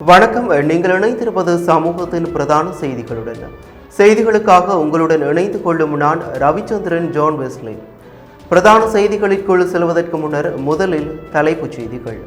வணக்கம். நீங்கள் இணைந்திருப்பது சமூகத்தின் பிரதான செய்திகளுடன். செய்திகளுக்காக உங்களுடன் இணைந்து கொள்ளும் நான் ரவிச்சந்திரன் ஜான் வெஸ்லி. பிரதான செய்திகளுக்குள் செல்வதற்கு முன்னர் முதலில் தலைப்புச் செய்திகள்.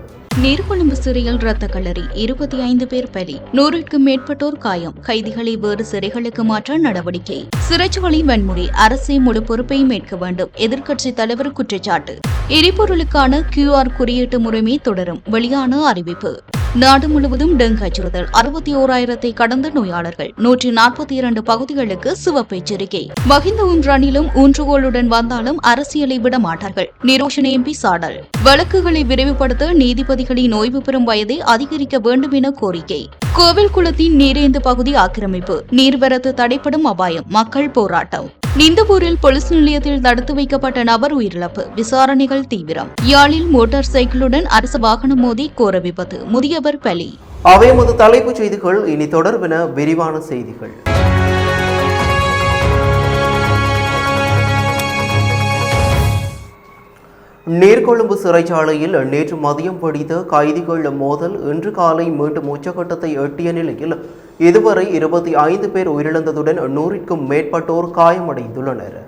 நீர்கொழும்பு சிறையில் இரத்த களரி, 25 பேர் பலி, 100க்கும் மேற்பட்டோர் காயம், கைதிகளை வேறு சிறைகளுக்கு மாற்ற நடவடிக்கை, சிறைச்சாலை வன்முறை, அரசே முழு பொறுப்பையும் ஏற்க வேண்டும், எதிர்க்கட்சித் தலைவர் குற்றச்சாட்டு, எரிபொருளுக்கான QR குறியீட்டு முறைமை தொடரும், வெளியான அறிவிப்பு. நாடு முழுவதும் டெங்கு அச்சுறுத்தல், 61,000-ஐ கடந்த நோயாளர்கள், 142 பகுதிகளுக்கு சிவப்பு எச்சரிக்கை. மஹிந்தவும் ரணிலும் ஊன்றுகோளுடன் வந்தாலும் அரசியலை விட மாட்டார்கள், நிரோஷன் MP சாடல். வழக்குகளை விரைவுபடுத்த நீதிபதிகளின் ஓய்வு பெறும் வயதை அதிகரிக்க வேண்டும் என கோரிக்கை. கோவில் குளத்தின் நீரேந்து பகுதி ஆக்கிரமிப்பு, நீர்வரத்து தடைப்படும் அபாயம், மக்கள் போராட்டம். நிந்தவூரில் போலீஸ் நிலையத்தில் தடுத்து வைக்கப்பட்ட நபர் உயிரிழப்பு, விசாரணைகள் தீவிரம். யாழில் மோட்டார் சைக்கிளுடன் அரசு வாகனம் மோதி கோர விபத்து, முதியவர் பலி. அவை முதல் தலைப்புச் செய்திகள். இனி தொடர்பென விரிவான செய்திகள். நீர்கொழும்பு சிறைச்சாலையில் நேற்று மதியம் வெடித்த கைதிகள் மோதல் இன்று காலை மீண்டும் உச்சகட்டத்தை எட்டிய நிலையில் இதுவரை 25 பேர் உயிரிழந்ததுடன் 100க்கும் மேற்பட்டோர் காயமடைந்துள்ளனர்.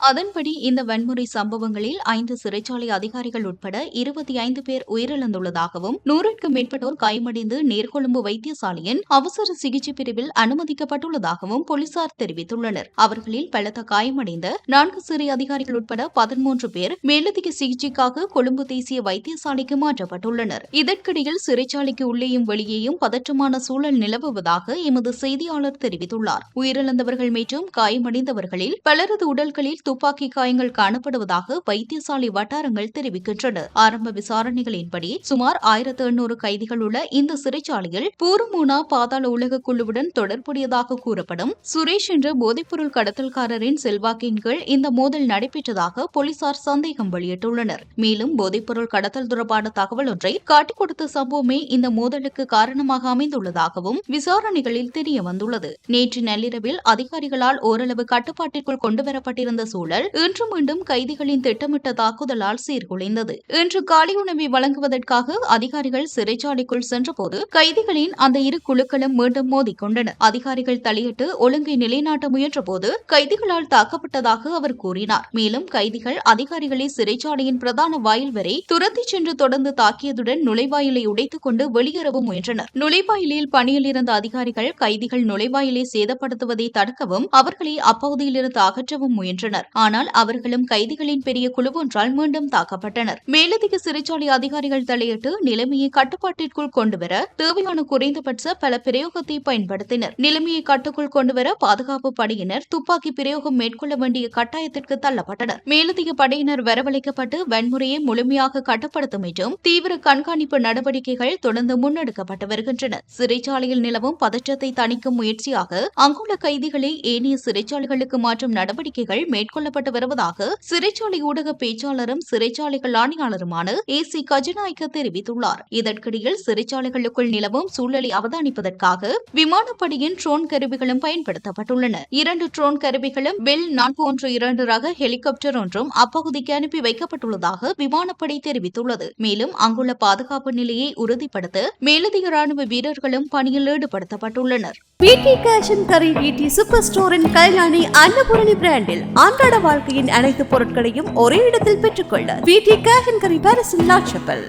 அதன்படி இந்த வன்முறை சம்பவங்களில் 5 சிறைச்சாலை அதிகாரிகள் உட்பட 25 பேர் உயிரிழந்துள்ளதாகவும் 100க்கும் மேற்பட்டோர் காயமடைந்து நீர்கொழும்பு வைத்தியசாலையின் அவசர சிகிச்சை பிரிவில் அனுமதிக்கப்பட்டுள்ளதாகவும் போலீசார் தெரிவித்துள்ளனர். அவர்களில் பலத்த காயமடைந்த 4 சிறை அதிகாரிகள் உட்பட 13 பேர் மேலதிக சிகிச்சைக்காக கொழும்பு தேசிய வைத்தியசாலைக்கு மாற்றப்பட்டுள்ளனர். இதற்கிடையில் சிறைச்சாலைக்கு உள்ளேயும் வெளியேயும் பதற்றமான சூழல் நிலவுவதாக எமது செய்தியாளர் தெரிவித்துள்ளார். உயிரிழந்தவர்கள் மற்றும் காயமடைந்தவர்களில் பலரது உடல்களில் துப்பாக்கி காயங்கள் காணப்படுவதாக வைத்தியசாலை வட்டாரங்கள் தெரிவிக்கின்றன. ஆரம்ப விசாரணைகளின்படி சுமார் 1800 கைதிகள் உள்ள இந்த சிறைச்சாலையில் பூர்மூனா பாதாள உலக குழுவுடன் தொடர்புடையதாக கூறப்படும் சுரேஷ் என்ற போதைப்பொருள் கடத்தல்காரரின் செல்வாக்கின் கீழ் இந்த மோதல் நடைபெற்றதாக போலீசார் சந்தேகம் வெளியிட்டுள்ளனர். மேலும் போதைப்பொருள் கடத்தல் தொடர்பான தகவல் ஒன்றை காட்டிக் கொடுத்த சம்பவமே இந்த மோதலுக்கு காரணமாக அமைந்துள்ளதாகவும் விசாரணைகளில் தெரிய வந்துள்ளது. நேற்று நள்ளிரவில் அதிகாரிகளால் ஓரளவு கட்டுப்பாட்டிற்குள் கொண்டுவரப்பட்டிருந்த சூழல் இன்று மீண்டும் கைதிகளின் திட்டமிட்ட தாக்குதலால் சீர்குலைந்தது. இன்று காலை உணவை வழங்குவதற்காக அதிகாரிகள் சிறைச்சாலைக்குள் சென்றபோது கைதிகளின் அந்த இரு குழுக்களும் மீண்டும் மோதிக்கொண்டன. அதிகாரிகள் தலையிட்டு ஒழுங்கை நிலைநாட்ட முயன்றபோது கைதிகளால் தாக்கப்பட்டதாக அவர் கூறினார். மேலும் கைதிகள் அதிகாரிகளை சிறைச்சாலையின் பிரதான வாயில் வரை துரத்திச் சென்று தொடர்ந்து தாக்கியதுடன் நுழைவாயிலை உடைத்துக் கொண்டு வெளியேறவும் முயன்றனர். நுழைவாயிலில் பணியில் இருந்த அதிகாரிகள் கைதிகள் நுழைவாயிலை சேதப்படுத்துவதை தடுக்கவும் அவர்களை அப்பகுதியிலிருந்து அகற்றவும் முயன்றனர். ஆனால் அவர்களும் கைதிகளின் பெரிய குழுவொன்றால் மீண்டும் தாக்கப்பட்டனர். மேலதிக சிறைச்சாலை அதிகாரிகள் தலையிட்டு நிலைமையை கட்டுப்பாட்டிற்குள் கொண்டுவர தேவையான குறைந்தபட்ச பல பிரயோகத்தை பயன்படுத்தினர். நிலைமையை கட்டுக்குள் கொண்டுவர பாதுகாப்பு படையினர் துப்பாக்கி பிரயோகம் மேற்கொள்ள வேண்டிய கட்டாயத்திற்கு தள்ளப்பட்டனர். மேலதிக படையினர் வரவழைக்கப்பட்டு வன்முறையை முழுமையாக கட்டுப்படுத்தும் என்றும் தீவிர கண்காணிப்பு நடவடிக்கைகள் தொடர்ந்து முன்னெடுக்கப்பட்டு வருகின்றன. சிறைச்சாலையில் நிலவும் பதற்றத்தை தணிக்கும் முயற்சியாக அங்குள்ள கைதிகளை ஏனைய சிறைச்சாலைகளுக்கு மாற்றும் நடவடிக்கைகள் மேற்கொள்ளப்பட்டு வருவதாக சிறைச்சாலை ஊடக பேச்சாளரும் சிறைச்சாலைகள் ஆணையாளருமான AC கஜநாயக்க தெரிவித்துள்ளார். இதற்கிடையில் சிறைச்சாலைகளுக்குள் நிலவும் சூழலை அவதானிப்பதற்காக விமானப்படையின் ட்ரோன் கருவிகளும் பயன்படுத்தப்பட்டுள்ளன. 2 ட்ரோன் கருவிகளும் பெல் 412 ரக ஹெலிகாப்டர் ஒன்றும் அப்பகுதிக்கு அனுப்பி வைக்கப்பட்டுள்ளதாக விமானப்படை தெரிவித்துள்ளது. மேலும் அங்குள்ள பாதுகாப்பு நிலையை உறுதிப்படுத்த மேலதிக ராணுவ வீரர்களும் பணியில் ஈடுபடுத்தப்பட்டுள்ளனர். PT Cash & Carry VT super ஸ்டோரின் கல்யாணி அன்னபூரணி பிராண்டில் அன்றாட வாழ்க்கையின் அனைத்து பொருட்களையும் ஒரே இடத்தில் பெற்றுக்கொள்ள PT Cash & Carry பாரிஸின் லாட்சப்பல்.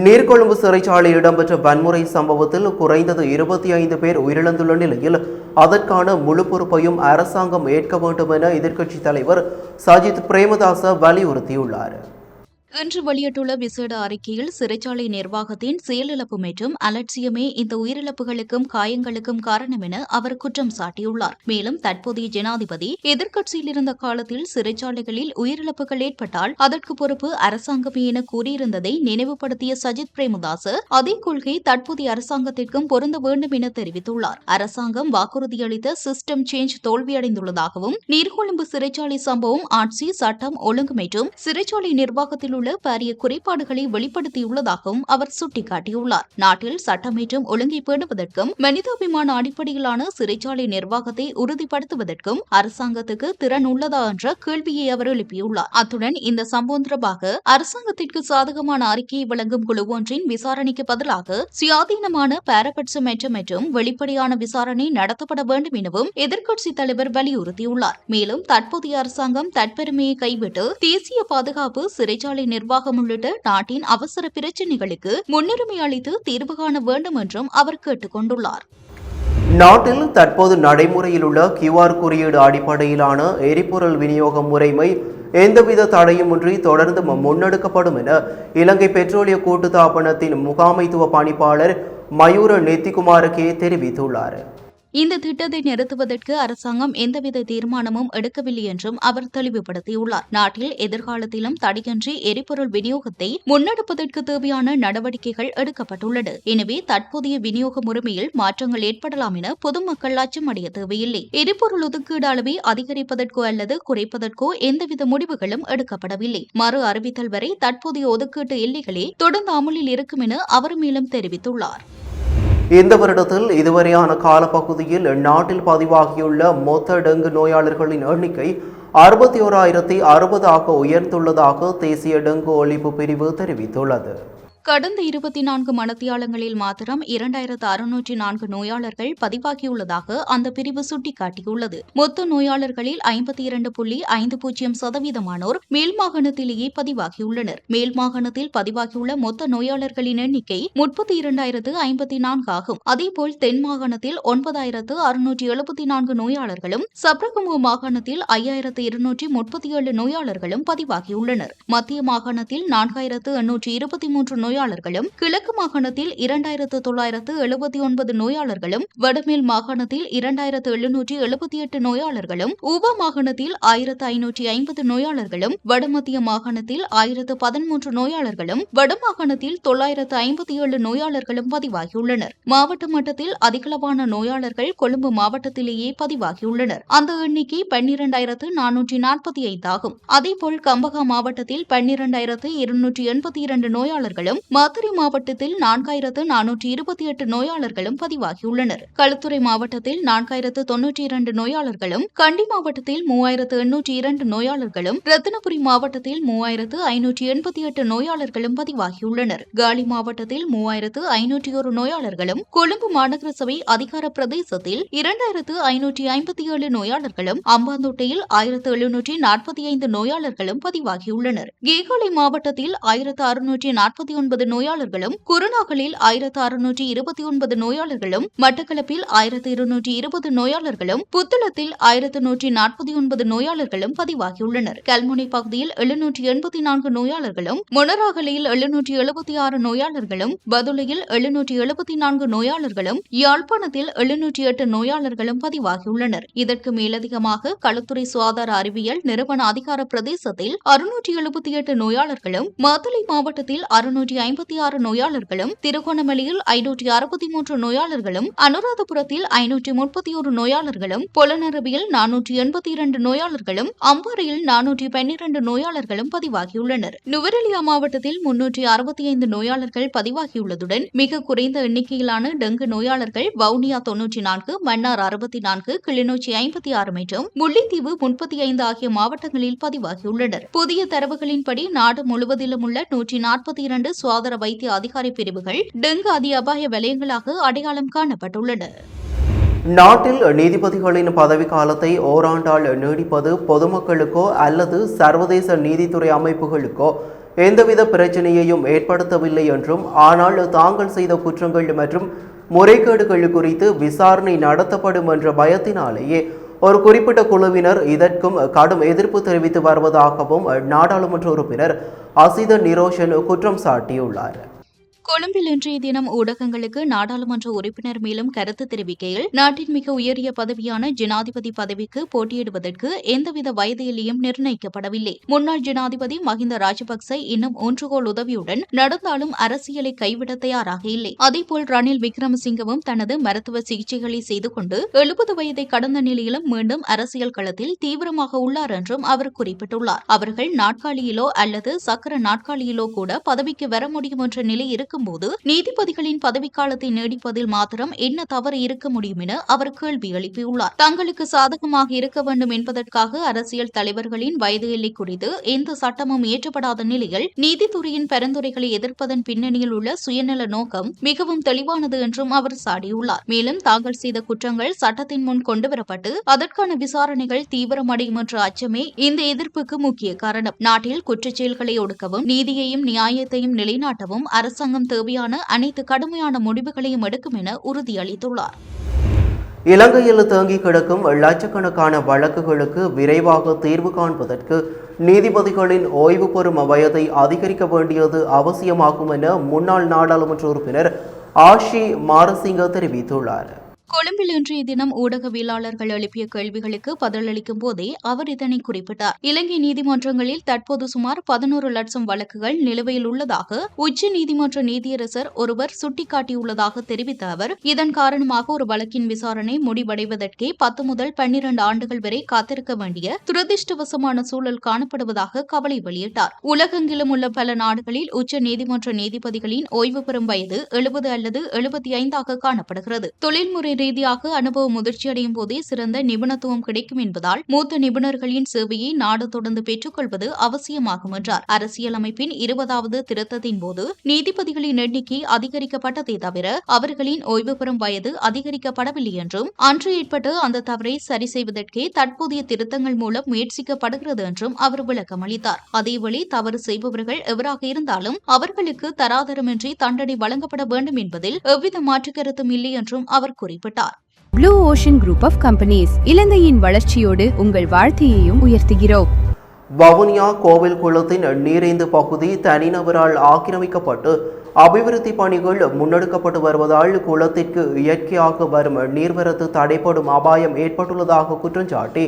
நீர்கொழும்பு சிறைச்சாலையில் இடம்பெற்ற வன்முறை சம்பவத்தில் குறைந்தது 25 பேர் உயிரிழந்துள்ள நிலையில் அதற்கான முழு பொறுப்பையும் அரசாங்கம் ஏற்க வேண்டும் என எதிர்க்கட்சித் தலைவர் சஜித் பிரேமதாச வலியுறுத்தியுள்ளார். இன்று வெளியிட்டுள்ள விசேட அறிக்கையில் சிறைச்சாலை நிர்வாகத்தின் செயலிழப்பு மற்றும் அலட்சியமே இந்த உயிரிழப்புகளுக்கும் காயங்களுக்கும் காரணம் என அவர் குற்றம் சாட்டியுள்ளார். மேலும் தற்போதைய ஜனாதிபதி எதிர்க்கட்சியில் இருந்த காலத்தில் சிறைச்சாலைகளில் உயிரிழப்புகள் ஏற்பட்டால் அதற்கு பொறுப்பு அரசாங்கமே என கூறியிருந்ததை நினைவுபடுத்திய சஜித் பிரேமதாச அதே கொள்கை தற்போதைய அரசாங்கத்திற்கும் பொருந்த வேண்டும் என தெரிவித்துள்ளார். அரசாங்கம் வாக்குறுதியளித்த சிஸ்டம் சேஞ்ச் தோல்வியடைந்துள்ளதாகவும் நீர்கொழும்பு சிறைச்சாலை சம்பவம் ஆட்சி சட்டம் ஒழுங்கு மற்றும் சிறைச்சாலை நிர்வாகத்தில் உள்ள பாரிய குறைபாடுகளை வெளிப்படுத்தியுள்ளதாகவும் அவர் சுட்டிக்காட்டியுள்ளார். நாட்டில் சட்டமேற்றும் ஒழுங்கை பேணுவதற்கும் மனிதாபிமான அடிப்படையிலான சிறைச்சாலை நிர்வாகத்தை உறுதிப்படுத்துவதற்கும் அரசாங்கத்துக்கு திறன் உள்ளதா என்ற கேள்வியை அவர் எழுப்பியுள்ளார். அத்துடன் இந்த சம்பவம் தொடர்பாக அரசாங்கத்திற்கு சாதகமான அறிக்கையை வழங்கும் குழு ஒன்றின் விசாரணைக்கு பதிலாக சுயாதீனமான பாரபட்சமற்ற மற்றும் வெளிப்படையான விசாரணை நடத்தப்பட வேண்டும் எனவும் எதிர்க்கட்சித் தலைவர் வலியுறுத்தியுள்ளார். மேலும் தற்போதைய அரசாங்கம் தற்பெருமையை கைவிட்டு தேசிய பாதுகாப்பு, சிறைச்சாலை நிர்வாகம் உள்ளிட்ட நாட்டின் அவசர பிரச்சினைகளுக்கு முன்னுரிமை அளித்து தீர்வு காண வேண்டும் என்றும் அவர் கேட்டுக் கொண்டுள்ளார். நாட்டில் தற்போது நடைமுறையில் உள்ள QR குறியீடு அடிப்படையிலான எரிபொருள் விநியோக முறைமை எந்தவித தடையுமின்றி தொடர்ந்து முன்னெடுக்கப்படும் என இலங்கை பெட்ரோலிய கூட்டுத்தாபனத்தின் முகாமைத்துவ பணிப்பாளர் மயூர நெத்திகுமாரகே தெரிவித்துள்ளார். இந்த திட்டத்தை நிறுத்துவதற்கு அரசாங்கம் எந்தவித தீர்மானமும் எடுக்கவில்லை என்றும் அவர் தெளிவுபடுத்தியுள்ளார். நாட்டில் எதிர்காலத்திலும் தடையின்றி எரிபொருள் விநியோகத்தை முன்னெடுப்பதற்கு தேவையான நடவடிக்கைகள் எடுக்கப்பட்டுள்ளது. எனவே தற்போதைய விநியோக முறைமையில் மாற்றங்கள் ஏற்படலாம் என பொதுமக்கள் அச்சமடைய தேவையில்லை. எரிபொருள் ஒதுக்கீடு அளவை அதிகரிப்பதற்கோ அல்லது குறைப்பதற்கோ எந்தவித முடிவுகளும் எடுக்கப்படவில்லை. மறு அறிவித்தல் வரை தற்போதைய ஒதுக்கீட்டு எல்லைகளே தொடர்ந்து அமலில் இருக்கும் என அவர் மேலும் தெரிவித்துள்ளார். இந்த வருடத்தில் இதுவரையான காலப்பகுதியில் நாட்டில் பதிவாகியுள்ள மொத்த டெங்கு நோயாளர்களின் எண்ணிக்கை 61,060 உயர்ந்துள்ளதாக தேசிய டெங்கு ஒழிப்பு பிரிவு தெரிவித்துள்ளது. கடந்த 24 மணித்தியாலங்களில் மாத்திரம் 2,604 நோயாளர்கள் பதிவாகியுள்ளதாக அந்த பிரிவு சுட்டிக்காட்டியுள்ளது. மொத்த நோயாளர்களில் 52.50% மேல் மாகாணத்திலேயே பதிவாகியுள்ளனர். மேல் மாகாணத்தில் பதிவாகியுள்ள மொத்த நோயாளர்களின் எண்ணிக்கை 32,054 ஆகும். அதேபோல் தென் மாகாணத்தில் 9,674 நோயாளர்களும், சப்ரகமுவ மாகாணத்தில் 5,237 நோயாளர்களும் பதிவாகியுள்ளனர். மத்திய மாகாணத்தில் 4,823 நோயாளர்களும், கிழக்கு மாகாணத்தில் 2,979 நோயாளர்களும், வடமேல் மாகாணத்தில் 2,778 நோயாளர்களும், ஊவா மாகாணத்தில் 1,550 நோயாளர்களும், வடமத்திய மாகாணத்தில் 1,013 நோயாளர்களும், வடமாகாணத்தில் 957 நோயாளர்களும் பதிவாகியுள்ளனர். மாவட்ட மட்டத்தில் அதிகளவான நோயாளர்கள் கொழும்பு மாவட்டத்திலேயே பதிவாகியுள்ளனர். அந்த எண்ணிக்கை 12,445 ஆகும். அதேபோல் கம்பகா மாவட்டத்தில் 12,282 நோயாளர்களும், மாத்தறை மாவட்டத்தில் 4,428 நோயாளர்களும் பதிவாகியுள்ளனர். களுத்துறை மாவட்டத்தில் 4,092 நோயாளர்களும், கண்டி மாவட்டத்தில் 3,802 நோயாளர்களும், ரத்தினபுரி மாவட்டத்தில் 3,588 நோயாளர்களும் பதிவாகியுள்ளனர். காலி மாவட்டத்தில் 3,501 நோயாளர்களும், கொழும்பு மாநகர சபை அதிகார பிரதேசத்தில் 2,557 நோயாளர்களும், அம்பாந்தோட்டையில் 1,745 நோயாளர்களும் பதிவாகியுள்ளனர். கேகாலை மாவட்டத்தில் 1,649 நோயாளர்களும், குருநாகலில் 1,629 நோயாளர்களும், மட்டக்களப்பில் 1,220 நோயாளர்களும், புத்தளத்தில் 1,149 நோயாளர்களும் பதிவாகியுள்ளனர். கல்முனை பகுதியில் 784 நோயாளர்களும், மொனராகலியில் 776 நோயாளர்களும், பதுளையில் 774 நோயாளர்களும், யாழ்ப்பாணத்தில் 708 நோயாளர்களும் பதிவாகியுள்ளனர். இதற்கு மேலதிகமாக களுத்துறை சுகாதார அறிவியல் நிறுவன அதிகார பிரதேசத்தில் 678 நோயாளர்களும், மாத்தளை மாவட்டத்தில் 656 நோயாளர்களும், திருகோணமலையில் 563 நோயாளர்களும், அனுராதபுரத்தில் 531 நோயாளர்களும், பொலனறுவியில் 482 நோயாளர்களும், அம்பாறையில் 412 நோயாளர்களும் பதிவாகியுள்ளனர். நுவரெலியா மாவட்டத்தில் 365 நோயாளர்கள் பதிவாகியுள்ளதுடன் மிக குறைந்த எண்ணிக்கையிலான டெங்கு நோயாளர்கள் வவுனியா 94, மன்னார் 64, கிளிநொச்சி 56 மற்றும் முல்லைத்தீவு 35 ஆகிய மாவட்டங்களில் பதிவாகியுள்ளனர். புதிய தரவுகளின்படி நாடு முழுவதிலும் உள்ள 142 சுகாதார வைத்திய அதிகாரி பிரிவுகள் டெங்கு அதி அபாய வலயங்களாக அடையாளம் காணப்பட்டுள்ளன. நாட்டில் நீதிபதிகளின் பதவிக்காலத்தை ஓராண்டால் நீடிப்பது பொதுமக்களுக்கோ அல்லது சர்வதேச நீதித்துறை அமைப்புகளுக்கோ எந்தவித பிரச்சனையையும் ஏற்படுத்தவில்லை என்றும், ஆனால் தாங்கள் செய்த குற்றங்கள் மற்றும் முறைகேடுகள் குறித்து விசாரணை நடத்தப்படும் என்ற பயத்தினாலேயே ஒரு குறிப்பிட்ட குழுவினர் இதற்கும் கடும் எதிர்ப்பு தெரிவித்து வருவதாகவும் நாடாளுமன்ற உறுப்பினர் அசித நிரோஷன் குற்றம் சாட்டியுள்ளார். கொழும்பில் இன்றைய தினம் ஊடகங்களுக்கு நாடாளுமன்ற உறுப்பினர் மேலும் கருத்து தெரிவிக்கையில் நாட்டின் மிக உயரிய பதவியான ஜனாதிபதி பதவிக்கு போட்டியிடுவதற்கு எந்தவித வயது எல்லையும் நிர்ணயிக்கப்படவில்லை. முன்னாள் ஜனாதிபதி மஹிந்த ராஜபக்சே இன்னும் ஒன்றுகோல் உதவியுடன் நடந்தாலும் அரசியலை கைவிட தயாராக இல்லை. அதேபோல் ரணில் விக்ரமசிங்கவும் தனது மருத்துவ சிகிச்சைகளை செய்து கொண்டு 70 வயதை கடந்த நிலையிலும் மீண்டும் அரசியல் களத்தில் தீவிரமாக உள்ளார் என்றும் அவர் குறிப்பிட்டுள்ளார். அவர்கள் நாற்காலியிலோ அல்லது சக்கர நாற்காலியிலோ கூட பதவிக்கு வர முடியும் என்ற நிலை இருக்கும்போது நீதிபதிகளின் பதவிக்காலத்தை நீடிப்பதில் மாத்திரம் என்ன தவறு இருக்க முடியும் என அவர் கேள்வி எழுப்பியுள்ளார். தங்களுக்கு சாதகமாக இருக்க வேண்டும் என்பதற்காக அரசியல் தலைவர்களின் வயது எல்லை குறித்து எந்த சட்டமும் இயற்றப்படாத நிலையில் நீதித்துறையின் பரிந்துரைகளை எதிர்ப்பதன் பின்னணியில் உள்ள சுயநல நோக்கம் மிகவும் தெளிவானது என்றும் அவர் சாடியுள்ளார். மேலும் தாங்கள் செய்த குற்றங்கள் சட்டத்தின் முன் கொண்டுவரப்பட்டு அதற்கான விசாரணைகள் தீவிரமடையும் என்ற அச்சமே இந்த எதிர்ப்புக்கு முக்கிய காரணம். நாட்டில் குற்றச்செயல்களை ஒடுக்கவும் நீதியையும் நியாயத்தையும் நிலைநாட்டவும் அரசாங்கம் தேவையான அனைத்து கடுமையான முடிவுகளையும் எடுக்கும் என உறுதியளித்துள்ளார். இலங்கையில் தேங்கி கிடக்கும் லட்சக்கணக்கான வழக்குகளுக்கு விரைவாக தீர்வு காண்பதற்கு நீதிபதிகளின் ஓய்வு பெறும் வயதை அதிகரிக்க வேண்டியது அவசியமாகும் என முன்னாள் நாடாளுமன்ற உறுப்பினர் ஆஷி மாரசிங்க தெரிவித்துள்ளார். கொழும்பில் இன்றைய தினம் ஊடகவியலாளர்கள் எழுப்பிய கேள்விகளுக்கு பதிலளிக்கும் போதே அவர் இதனை குறிப்பிட்டார். இலங்கை நீதிமன்றங்களில் தற்போது சுமார் 11 லட்சம் வழக்குகள் நிலுவையில் உள்ளதாக உச்ச நீதிமன்ற நீதியரசர் ஒருவர் சுட்டிக்காட்டியுள்ளதாக தெரிவித்த அவர், இதன் காரணமாக ஒரு வழக்கின் விசாரணை முடிவடைவதற்கே 10 முதல் 12 ஆண்டுகள் வரை காத்திருக்க வேண்டிய துரதிருஷ்டவசமான சூழல் காணப்படுவதாக கவலை வெளியிட்டார். உலகெங்கிலும் உள்ள பல நாடுகளில் உச்ச நீதிமன்ற நீதிபதிகளின் ஓய்வு பெறும் வயது 70 அல்லது 75 காணப்படுகிறது. தொழில்முறை ரீதியாக அனுபவ முதிர்ச்சியடையும் போதே சிறந்த நிபுணத்துவம் கிடைக்கும் என்பதால் மூத்த நிபுணர்களின் சேவையை நாடு தொடர்ந்து பெற்றுக் கொள்வது அவசியமாகும் என்றார். அரசியலமைப்பின் 20வது திருத்தத்தின் போது நீதிபதிகளின் எண்ணிக்கை அதிகரிக்கப்பட்டதே தவிர அவர்களின் ஓய்வு பெறும் வயது அதிகரிக்கப்படவில்லை என்றும் அன்று ஏற்பட்டு அந்த தவறை சரி செய்வதற்கே தற்போதைய திருத்தங்கள் மூலம் முயற்சிக்கப்படுகிறது என்றும் அவர் விளக்கமளித்தார். அதேவேளை தவறு செய்பவர்கள் எவராக இருந்தாலும் அவர்களுக்கு தராதரமின்றி தண்டனை வழங்கப்பட வேண்டும் என்பதில் எவ்வித மாற்றுக் கருத்தும் இல்லை என்றும் அவர் குறிப்பிட்டார். Blue ocean group of companies இலங்கையின் வளர்ச்சியோடு உங்கள் வாழ்க்கையையும் உயர்த்துகிறோம். வவுனியா கோவில் குளத்தின் நீரேந்து பகுதி தனிநபரால் ஆக்கிரமிக்கப்பட்டு அபிவிருத்தி பணிகள் முன்னெடுக்கப்பட்டு வருவதால் குளத்திற்கு இயற்கையாக வரும் நீர்வரத்து தடைப்படும் அபாயம் ஏற்பட்டுள்ளதாக குற்றஞ்சாட்டி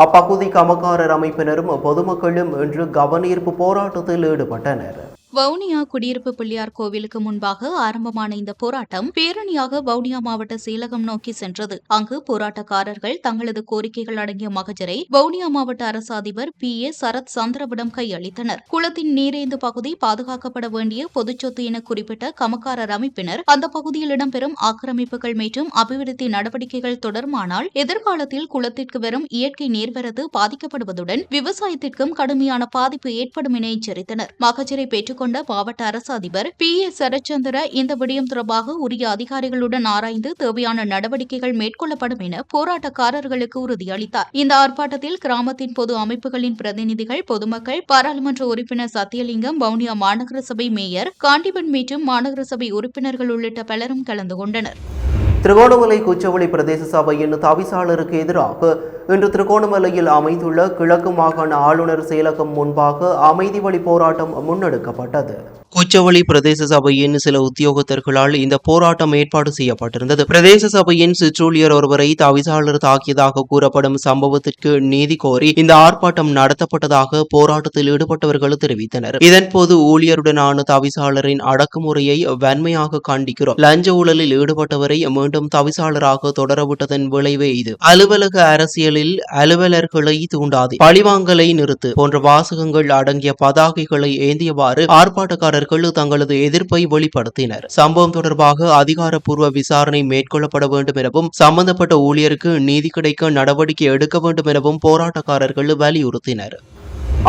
அப்பகுதி கமக்காரர் அமைப்பினரும் பொதுமக்களும் இன்று கவனஈர்ப்பு போராட்டத்தில் ஈடுபட்டனர். வவுனியா குடியிருப்பு பிள்ளையார் கோவிலுக்கு முன்பாக ஆரம்பமான இந்த போராட்டம் பேரணியாக வவுனியா மாவட்ட செயலகம் நோக்கி சென்றது. அங்கு போராட்டக்காரர்கள் தங்களது கோரிக்கைகள் அடங்கிய மகஜரை வவுனியா மாவட்ட அரசு அதிபர் PA சரத் சந்திரவிடம் கையளித்தனர். குளத்தின் நீரேந்து பகுதி பாதுகாக்கப்பட வேண்டிய பொதுச்சொத்து என குறிப்பிட்ட கமக்காரர் அமைப்பினர் அந்த பகுதியில் இடம்பெறும் ஆக்கிரமிப்புகள் மற்றும் அபிவிருத்தி நடவடிக்கைகள் தொடருமானால் எதிர்காலத்தில் குளத்திற்கு வரும் இயற்கை நீர்வரத்து பாதிக்கப்படுவதுடன் விவசாயத்திற்கும் கடுமையான பாதிப்பு ஏற்படும் என எச்சரித்தனர். மகஜரை பெற்றுக் மாவட்ட அரசு அதிபர் PA சரத்சந்திர இந்த விடயம் தொடர்பாக உரிய அதிகாரிகளுடன் ஆராய்ந்து தேவையான நடவடிக்கைகள் மேற்கொள்ளப்படும் என போராட்டக்காரர்களுக்கு உறுதியளித்தார். இந்த ஆர்ப்பாட்டத்தில் கிராமத்தின் பொது அமைப்புகளின் பிரதிநிதிகள், பொதுமக்கள், பாராளுமன்ற உறுப்பினர் சத்தியலிங்கம், வவுனியா மாநகர சபை மேயர் காண்டிபன் மற்றும் மாநகர சபை உறுப்பினர்கள் உள்ளிட்ட பலரும் கலந்து கொண்டனர். திருகோணமலை குச்சவெளி பிரதேச சபையின் தவிசாளருக்கு எதிராக இன்று திருகோணமலையில் அமைந்துள்ள கிழக்கு மாகாண ஆளுநர் செயலகம் முன்பாக அமைதி வழி போராட்டம் முன்னெடுக்கப்பட்டது. குச்சவெளி பிரதேச சபையின் சில உத்தியோகத்தர்களால் இந்த போராட்டம் ஏற்பாடு செய்யப்பட்டிருந்தது. பிரதேச சபையின் சிற்றூழியர் ஒருவரை தவிசாளர் தாக்கியதாக கூறப்படும் சம்பவத்திற்கு நீதி கோரி இந்த ஆர்ப்பாட்டம் நடத்தப்பட்டதாக போராட்டத்தில் ஈடுபட்டவர்கள் தெரிவித்தனர். இதன்போது ஊழியருடனான தவிசாளரின் அடக்குமுறையை வன்மையாக கண்டிக்கிறோம். லஞ்ச ஊழலில் ஈடுபட்டவரை மீண்டும் தவிசாளராக தொடரவிட்டதன் விளைவே இது. அலுவலக அரசியலில் அலுவலர்களை தூண்டாதே, பழிவாங்கலை நிறுத்து போன்ற வாசகங்கள் அடங்கிய பதாகைகளை ஏந்தியவாறு ஆர்ப்பாட்டக்காரர்கள் தங்களது எதிர்ப்பை வெளிப்படுத்தினர். சம்பவம் தொடர்பாக அதிகாரப்பூர்வ விசாரணை மேற்கொள்ளப்பட வேண்டும் எனவும் சம்பந்தப்பட்ட ஊழியருக்கு நீதி கிடைக்க நடவடிக்கை எடுக்க வேண்டும் எனவும் போராட்டக்காரர்கள் வலியுறுத்தினர்.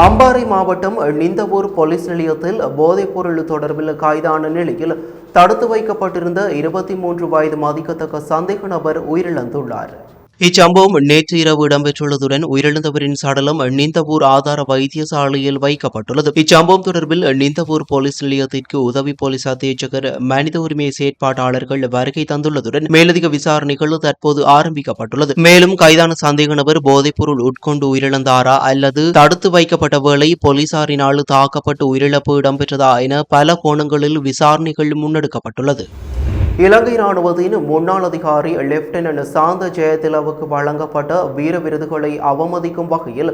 அம்பாறை மாவட்டம் நிந்தவூர் போலீஸ் நிலையத்தில் போதைப் பொருள் தொடர்பில் கைதான நிலையில் தடுத்து வைக்கப்பட்டிருந்த 23 வயது மதிக்கத்தக்க சந்தேக நபர் உயிரிழந்துள்ளார். இச்சம்பவம் நேற்று இரவு இடம்பெற்றுள்ளதுடன் உயிரிழந்தவரின் சடலம் நிந்தவூர் ஆதார வைத்தியசாலையில் வைக்கப்பட்டுள்ளது. இச்சம்பவம் தொடர்பில் நிந்தவூர் போலீஸ் நிலையத்திற்கு உதவி போலீஸ் அத்தியட்சகர் மனித உரிமை செயற்பாட்டாளர்கள் வருகை தந்துள்ளதுடன் மேலதிக விசாரணைகள் தற்போது ஆரம்பிக்கப்பட்டுள்ளது. மேலும் கைதான சந்தேக நபர் போதைப்பொருள் உட்கொண்டு உயிரிழந்தாரா அல்லது தடுத்து வைக்கப்பட்ட வேளை போலீசாரினால் தாக்கப்பட்டு உயிரிழப்பு இடம்பெற்றதா என பல கோணங்களில் விசாரணைகள் முன்னெடுக்கப்பட்டுள்ளது. இலங்கை ராணுவத்தின் முன்னாள் அதிகாரி லெப்டினன்ட் சாந்த ஜெயதிலவுக்கு வழங்கப்பட்ட வீர விருதுகளை அவமதிக்கும் வகையில்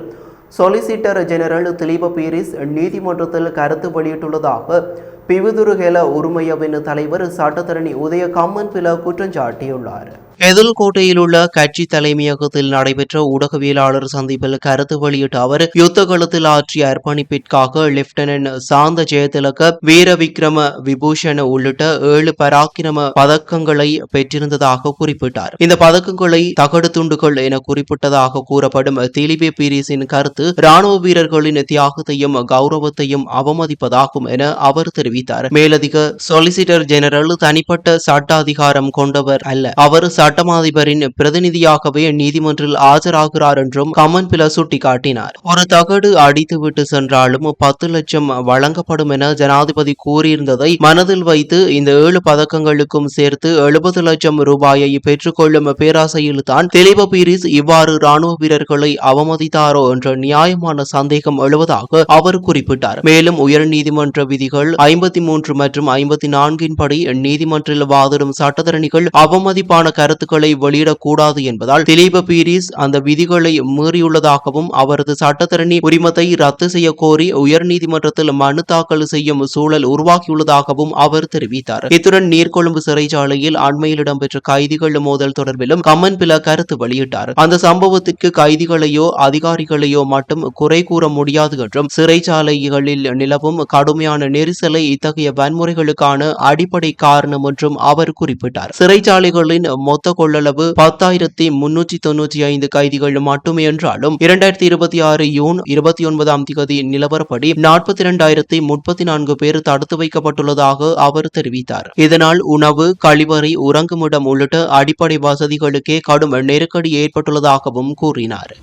சொலிசிட்டர் ஜெனரல் திலீப பீரிஸ் நீதிமன்றத்தில் கருத்து வெளியிட்டுள்ளதாக பிவிதுருகேல உரிமையவின் தலைவர் சட்டத்தரணி உதய கம்மன்பில குற்றம் சாட்டியுள்ளார். எதில்கோட்டையில் உள்ள கட்சி தலைமையகத்தில் நடைபெற்ற ஊடகவியலாளர் சந்திப்பில் கருத்து வெளியிட்ட அவர் யுத்த களத்தில் ஆற்றிய அர்ப்பணிப்பிற்காக லெப்டினன்ட் சாந்த ஜெயதிலக வீர விக்ரம விபூஷண் உள்ளிட்ட 7 பராக்கிரம பதக்கங்களை பெற்றிருந்ததாக குறிப்பிட்டார். இந்த பதக்கங்களை தகடு துண்டுகள் என குறிப்பிட்டதாக கூறப்படும் திலீப பீரிஸின் கருத்து ராணுவ வீரர்களின் தியாகத்தையும் கௌரவத்தையும் அவமதிப்பதாகும் என அவர் தெரிவித்தார். மேலதிக சொலிசிட்டர் ஜெனரல் தனிப்பட்ட சட்ட அதிகாரம் கொண்டவர் அல்ல, அவர் சட்டமாதிபரின் பிரதிநிதியாகவே நீதிமன்றில் ஆஜராகிறார் என்றும் கம்மன்பில சுட்டிக்காட்டினார். ஒரு தகடு அடித்துவிட்டு சென்றாலும் 10 லட்சம் வழங்கப்படும் என ஜனாதிபதி கூறியிருந்ததை மனதில் வைத்து இந்த 7 பதக்கங்களுக்கும் சேர்த்து 70 லட்சம் ரூபாயை பெற்றுக்கொள்ளும் பேராசையில் தான் திலீப பீரிஸ் இவ்வாறு ராணுவ வீரர்களை அவமதித்தாரோ என்ற நியாயமான சந்தேகம் எழுவதாக அவர் குறிப்பிட்டார். மேலும் உயர் நீதிமன்ற விதிகள் 53 மற்றும் 54 படி நீதிமன்றில் வாதிடும் சட்டத்தரணிகள் அவமதிப்பான கருத்துக்களை வெளியிடக்கூடாது என்பதால் திலீப பீரிஸ் அந்த விதிகளை மீறியுள்ளதாகவும் அவரது சட்டத்தரணி உரிமத்தை ரத்து செய்ய கோரி உயர்நீதிமன்றத்தில் மனு தாக்கல் செய்யும் சூழல் உருவாக்கியுள்ளதாகவும் அவர் தெரிவித்தார். இத்துடன் நீர்கொழும்பு சிறைச்சாலையில் அண்மையில் இடம்பெற்ற கைதிகள் மோதல் தொடர்பிலும் கம்மன்பில கருத்து வெளியிட்டார். அந்த சம்பவத்திற்கு கைதிகளையோ அதிகாரிகளையோ மட்டும் குறை கூற முடியாது என்றும் சிறைச்சாலைகளில் நிலவும் கடுமையான நெரிசலை இத்தகைய வன்முறைகளுக்கான அடிப்படை காரணம் என்றும் அவர் குறிப்பிட்டார். சிறைச்சாலைகளின் மொத்த கொள்ளளவு 10,395 கைதிகள் மட்டுமே என்றாலும் 2026 ஜூன் 29 நிலவரப்படி 42,034 பேர் தடுத்து வைக்கப்பட்டுள்ளதாக அவர் தெரிவித்தார். இதனால் உணவு, கழிவறை, உறங்குமிடம் உள்ளிட்ட அடிப்படை வசதிகளுக்கே கடும் நெருக்கடி ஏற்பட்டுள்ளதாகவும் கூறினார்.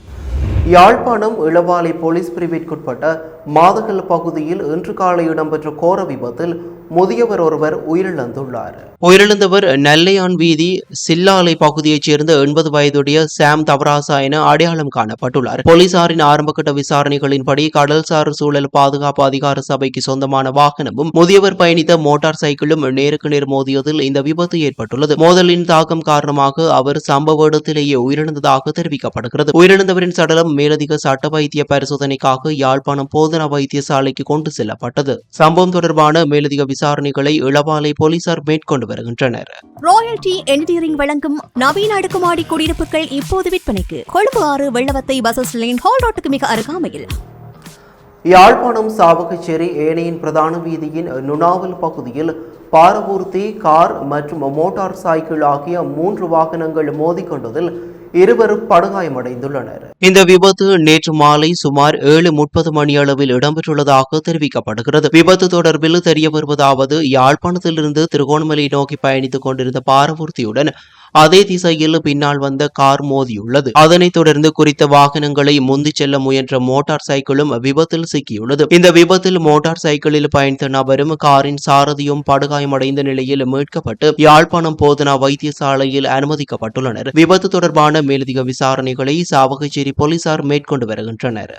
யாழ்ப்பாணம் இளவாலை போலீஸ் பிரிவிற்குட்பட்ட மாதகல் பகுதியில் இன்று காலை இடம்பெற்ற கோர விபத்தில் முதியவர் ஒருவர் உயிரிழந்துள்ளார். உயிரிழந்தவர் நெல்லையான் வீதி சில்லாலை பகுதியைச் சேர்ந்த 80 வயதுடைய சாம் தவராசா என அடையாளம் காணப்பட்டுள்ளார். போலீசாரின் ஆரம்பகட்ட விசாரணைகளின்படி கடல்சார் சூழல் பாதுகாப்பு அதிகார சபைக்கு சொந்தமான வாகனமும் முதியவர் பயணித்த மோட்டார் சைக்கிளும் நேருக்கு நேர் மோதியதில் இந்த விபத்து ஏற்பட்டுள்ளது. மோதலின் தாக்கம் காரணமாக அவர் சம்பவ இடத்திலேயே உயிரிழந்ததாக தெரிவிக்கப்படுகிறது. உயிரிழந்தவரின் சடலம் மேலதிக சட்ட வைத்திய பரிசோதனைக்காக யாழ்ப்பாணம் போதனா வைத்தியசாலைக்கு கொண்டு செல்லப்பட்டது. சம்பவம் தொடர்பான மேலதிக விசாரணைகளை இளவாலை போலீசார் மேற்கொண்டு வருகின்றனர். ராயல்டி என்ஜினியரிங் வழங்கும் நவீன அடுக்குமாடி குடியிருப்புகள் இப்போது விற்பனைக்கு. Colombo 6 Wellawatte bus line hall ரோட்டுக்கு மிக அருகாமையில். யாழ்ப்பாணம் சாவகச்சேரி ஏனையின் பிரதான வீதியின் நுணாவல் பகுதியில் பாரவூர்த்தி கார் மற்றும் மோட்டார் சைக்கிள் ஆகிய 3 வாகனங்கள் மோதிக்கொண்டதில் 2 படுகாயமடைந்துள்ளனர். இந்த விபத்து நேற்று மாலை சுமார் 7:30 மணியளவில் இடம்பெற்றுள்ளதாக தெரிவிக்கப்படுகிறது. விபத்து தொடர்பில் தெரிய வருவதாவது, யாழ்ப்பாணத்திலிருந்து திருகோணமலை நோக்கி பயணித்துக் கொண்டிருந்த பாரவூர்த்தியுடன் அதே திசையில் பின்னால் வந்த கார் மோதியுள்ளது. அதனைத் தொடர்ந்து குறித்த வாகனங்களை முந்திச் செல்ல முயன்ற மோட்டார் சைக்கிளும் விபத்தில் சிக்கியுள்ளது. இந்த விபத்தில் மோட்டார் சைக்கிளில் பயணித்த நபரும் காரின் சாரதியும் படுகாயமடைந்த நிலையில் மீட்கப்பட்டு யாழ்ப்பாணம் போதனா வைத்தியசாலையில் அனுமதிக்கப்பட்டுள்ளனர். விபத்து தொடர்பான மேலதிக விசாரணைகளை சாவகச்சேரி போலீசார் மேற்கொண்டு வருகின்றனர்.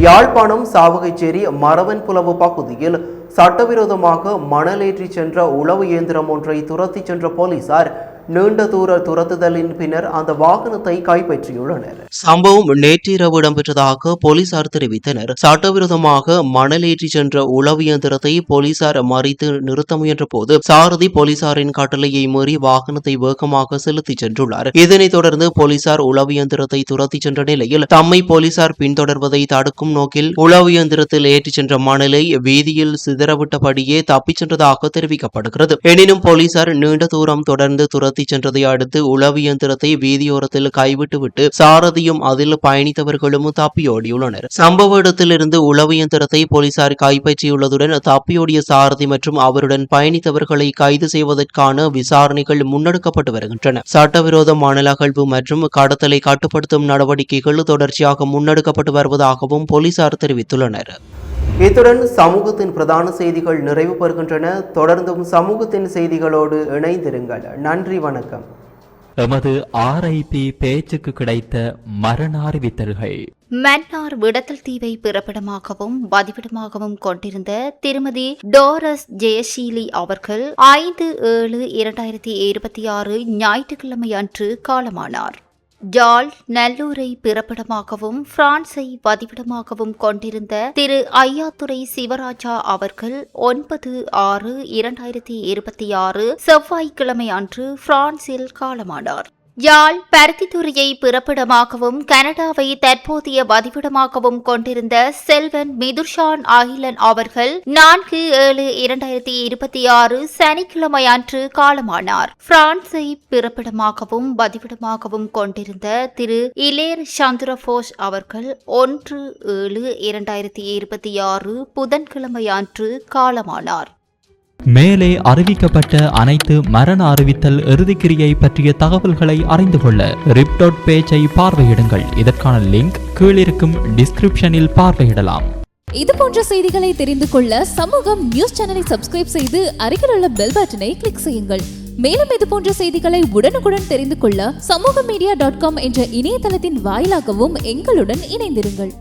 யாழ்ப்பாணம் சாவகச்சேரி மரவன் புலவு பகுதியில் சட்டவிரோதமாக மணலேற்றி சென்ற உளவு இயந்திரம் ஒன்றை துரத்தி சென்ற போலீசார் நீண்ட தூர துரத்துதலின் பின்னர் அந்த வாகனத்தை கைப்பற்றியுள்ளனர். சம்பவம் நேற்றிரவு இடம்பெற்றதாக போலீசார் தெரிவித்தனர். சட்டவிரோதமாக மணலேற்றி சென்ற உளவு இயந்திரத்தை போலீசார் மறித்து நிறுத்த முயன்ற போது சாரதி போலீசாரின் கட்டளையை மீறி வாகனத்தை வேகமாக செலுத்திச் சென்றுள்ளார். இதனைத் தொடர்ந்து போலீசார் உளவு இயந்திரத்தை துரத்தி சென்ற நிலையில் தம்மை போலீசார் பின்தொடர்வதை தடுக்கும் நோக்கில் உளவு இயந்திரத்தில் ஏற்றிச் சென்ற மணலை வீதியில் சிதறவிட்டபடியே தப்பிச் சென்றதாக தெரிவிக்கப்படுகிறது. எனினும் போலீசார் நீண்ட தூரம் தொடர்ந்து துரத்தி கடத்திச் சென்றதை அடுத்து உளவு இயந்திரத்தை வீதியோரத்தில் கைவிட்டுவிட்டு சாரதியும் அதில் பயணித்தவர்களும் தப்பியோடியுள்ளனர். சம்பவ இடத்திலிருந்து உளவு இயந்திரத்தை போலீசார் கைப்பற்றியுள்ளதுடன் தப்பியோடிய சாரதி மற்றும் அவருடன் பயணித்தவர்களை கைது செய்வதற்கான விசாரணைகள் முன்னெடுக்கப்பட்டு வருகின்றன. சட்டவிரோத மணல் அகழ்வு மற்றும் கடத்தலை கட்டுப்படுத்தும் நடவடிக்கைகள் தொடர்ச்சியாக முன்னெடுக்கப்பட்டு வருவதாகவும் போலீசார் தெரிவித்துள்ளனர். இத்துடன் சமூகத்தின் பிரதான செய்திகள் நிறைவு பெறுகின்றன. தொடர்ந்தும் சமூகத்தின் செய்திகளோடு இணைந்திருங்கள். நன்றி, வணக்கம். எமது RIP பேச்சுக்கு கிடைத்த மரண அறிவித்தல்கள். மன்னார் விடத்தல் தீவை பிறப்பிடமாகவும் வதிவிடமாகவும் கொண்டிருந்த திருமதி டோரஸ் ஜெயசீலி அவர்கள் 5/7/2026 ஞாயிற்றுக்கிழமை அன்று காலமானார். ஜாழ் நல்லூரை பிறப்பிடமாகவும் பிரான்சை வதிவிடமாகவும் கொண்டிருந்த திரு ஐயாத்துரை சிவராஜா அவர்கள் 9/6/2026 செவ்வாய்க்கிழமை அன்று பிரான்சில் காலமானார். யாழ் பருத்தித்துறையை பிறப்பிடமாகவும் கனடாவை தற்போதைய வதிவிடமாகவும் கொண்டிருந்த செல்வன் மிதுர்ஷான் அகிலன் அவர்கள் 4/7/2026 சனிக்கிழமை அன்று காலமானார். பிரான்சை பிறப்பிடமாகவும் வதிவிடமாகவும் கொண்டிருந்த திரு இலேர் சந்திரபோஸ் அவர்கள் 1/7/2026 புதன்கிழமை அன்று காலமானார். மேலே அறிவிக்கப்பட்ட அனைத்து மரண அறிவித்தல் இறுதிக்கிரியை பற்றிய தகவல்களை அறிந்து கொள்ள ரிப் பேஜை பார்வையிடுங்கள். இதற்கான லிங்க் கீழிருக்கும் டிஸ்கிரிப்ஷனில் பார்வையிடலாம். இது போன்ற செய்திகளை தெரிந்து கொள்ள சமூகம் நியூஸ் சேனலை சப்ஸ்கிரைப் செய்து அருகில் உள்ள பெல் பட்டனை கிளிக் செய்யுங்கள். மேலும் இது போன்ற செய்திகளை உடனுக்குடன் தெரிந்து கொள்ள சமூகமீடியா.com என்ற இணையதளத்தின் வாயிலாகவும் எங்களுடன் இணைந்திருங்கள்.